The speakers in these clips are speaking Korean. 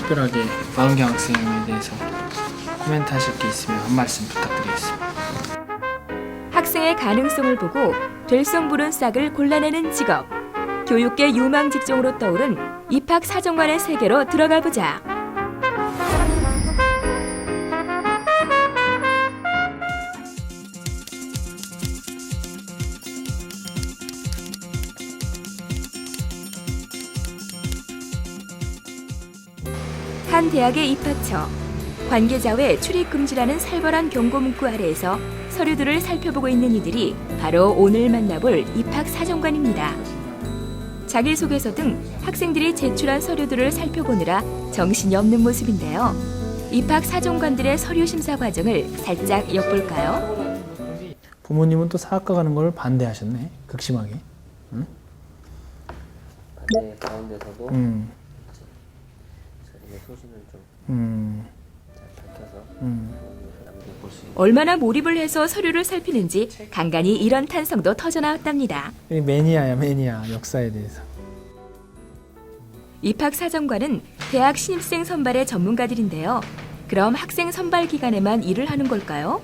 특별하게 마은경 학생에 대해서 코멘트 하실 게 있으면 한 말씀 부탁드리겠습니다. 학생의 가능성을 보고 될성 부른 싹을 골라내는 직업. 교육계 유망 직종으로 떠오른 입학사정관의 세계로 들어가 보자. 한 대학의 입학처. 관계자 외 출입 금지라는 살벌한 경고 문구 아래에서 서류들을 살펴보고 있는 이들이 바로 오늘 만나볼 입학사정관입니다. 자기소개서 등 학생들이 제출한 서류들을 살펴보느라 정신이 없는 모습인데요. 입학사정관들의 서류 심사 과정을 살짝 엿볼까요? 부모님은 또 사학과 가는 걸 반대하셨네. 극심하게. 응? 반대 가운데서도 자신의 소신을 좀 잘 밝혀서 사람들이 볼 수 있는. 얼마나 몰입을 해서 서류를 살피는지 간간히 이런 탄성도 터져나왔답니다. 매니아야, 매니아. 역사에 대해서. 입학사정관은 대학 신입생 선발의 전문가들인데요. 그럼 학생 선발 기간에만 일을 하는 걸까요?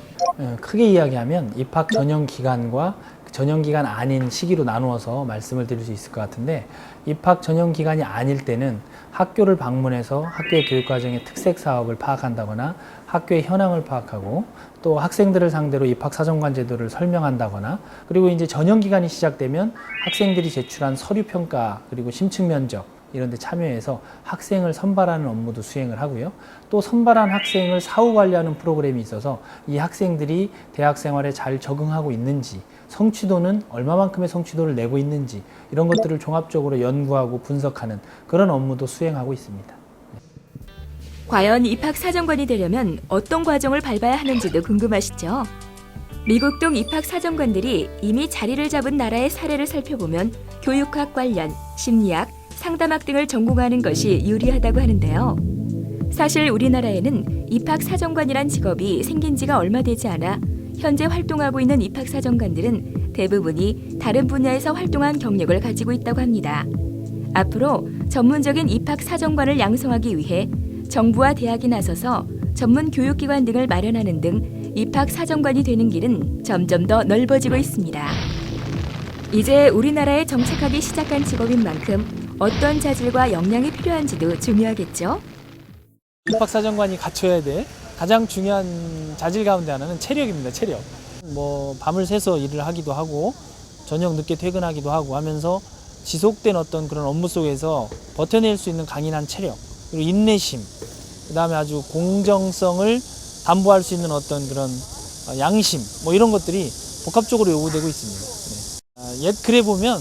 크게 이야기하면 입학 전형 기간과 전형 기간 아닌 시기로 나누어서 말씀을 드릴 수 있을 것 같은데, 입학 전형 기간이 아닐 때는 학교를 방문해서 학교의 교육과정의 특색 사업을 파악한다거나 학교의 현황을 파악하고 또 학생들을 상대로 입학사정관 제도를 설명한다거나, 그리고 이제 전형 기간이 시작되면 학생들이 제출한 서류 평가 그리고 심층 면접 이런 데 참여해서 학생을 선발하는 업무도 수행을 하고요. 또 선발한 학생을 사후 관리하는 프로그램이 있어서 이 학생들이 대학 생활에 잘 적응하고 있는지, 성취도는 얼마만큼의 성취도를 내고 있는지, 이런 것들을 종합적으로 연구하고 분석하는 그런 업무도 수행하고 있습니다. 과연 입학사정관이 되려면 어떤 과정을 밟아야 하는지도 궁금하시죠? 미국동 입학사정관들이 이미 자리를 잡은 나라의 사례를 살펴보면 교육학 관련, 심리학, 상담학 등을 전공하는 것이 유리하다고 하는데요. 사실 우리나라에는 입학사정관이란 직업이 생긴 지가 얼마 되지 않아 현재 활동하고 있는 입학사정관들은 대부분이 다른 분야에서 활동한 경력을 가지고 있다고 합니다. 앞으로 전문적인 입학사정관을 양성하기 위해 정부와 대학이 나서서 전문 교육기관 등을 마련하는 등 입학사정관이 되는 길은 점점 더 넓어지고 있습니다. 이제 우리나라에 정착하기 시작한 직업인 만큼 어떤 자질과 역량이 필요한지도 중요하겠죠? 입학사정관이 갖춰야 될 가장 중요한 자질 가운데 하나는 체력입니다. 체력. 밤을 새서 일을 하기도 하고 저녁 늦게 퇴근하기도 하고 하면서 지속된 어떤 그런 업무 속에서 버텨낼 수 있는 강인한 체력, 그리고 인내심, 그다음에 아주 공정성을 담보할 수 있는 어떤 그런 양심, 이런 것들이 복합적으로 요구되고 있습니다. 옛 글에 보면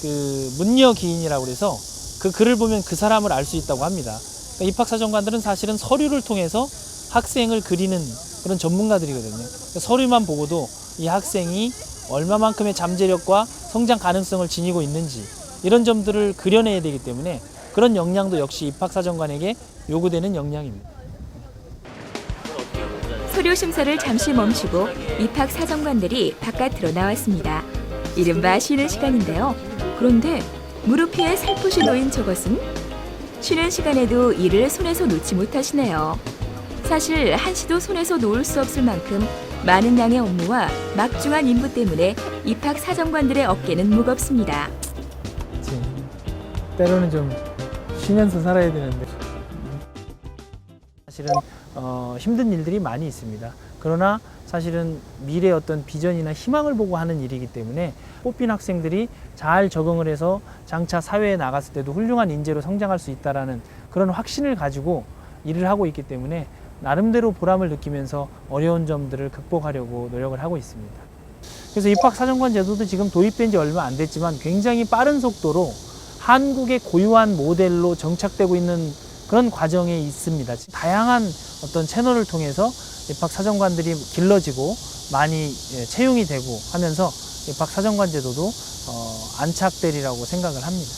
그 문여기인이라고 그래서 그 글을 보면 그 사람을 알 수 있다고 합니다. 그러니까 입학사정관들은 사실은 서류를 통해서 학생을 그리는 그런 전문가들이거든요. 그러니까 서류만 보고도 이 학생이 얼마만큼의 잠재력과 성장 가능성을 지니고 있는지, 이런 점들을 그려내야 되기 때문에 그런 역량도 역시 입학사정관에게 요구되는 역량입니다. 서류 심사를 잠시 멈추고 입학사정관들이 바깥으로 나왔습니다. 이른바 쉬는 시간인데요. 그런데 무릎 위에 살포시 놓인 저것은? 쉬는 시간에도 일을 손에서 놓지 못하시네요. 사실 한시도 손에서 놓을 수 없을 만큼 많은 양의 업무와 막중한 임무 때문에 입학사정관들의 어깨는 무겁습니다. 때로는 좀 쉬면서 살아야 되는데 사실은 힘든 일들이 많이 있습니다. 그러나 사실은 미래의 어떤 비전이나 희망을 보고 하는 일이기 때문에 뽑힌 학생들이 잘 적응을 해서 장차 사회에 나갔을 때도 훌륭한 인재로 성장할 수 있다는 그런 확신을 가지고 일을 하고 있기 때문에 나름대로 보람을 느끼면서 어려운 점들을 극복하려고 노력을 하고 있습니다. 그래서 입학사정관 제도도 지금 도입된 지 얼마 안 됐지만 굉장히 빠른 속도로 한국의 고유한 모델로 정착되고 있는 그런 과정에 있습니다. 다양한 어떤 채널을 통해서 입학사정관들이 길러지고 많이 채용이 되고 하면서 입학사정관 제도도 안착되리라고 생각을 합니다.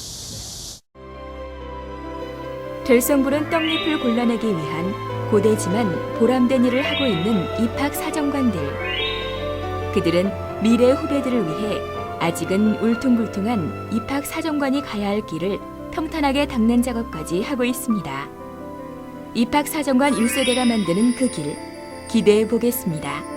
될성 부른 떡잎을 골라내기 위한 고되지만 보람된 일을 하고 있는 입학사정관들. 그들은 미래 후배들을 위해 아직은 울퉁불퉁한 입학사정관이 가야 할 길을 평탄하게 닦는 작업까지 하고 있습니다. 입학사정관 1세대가 만드는 그 길 기대해 보겠습니다.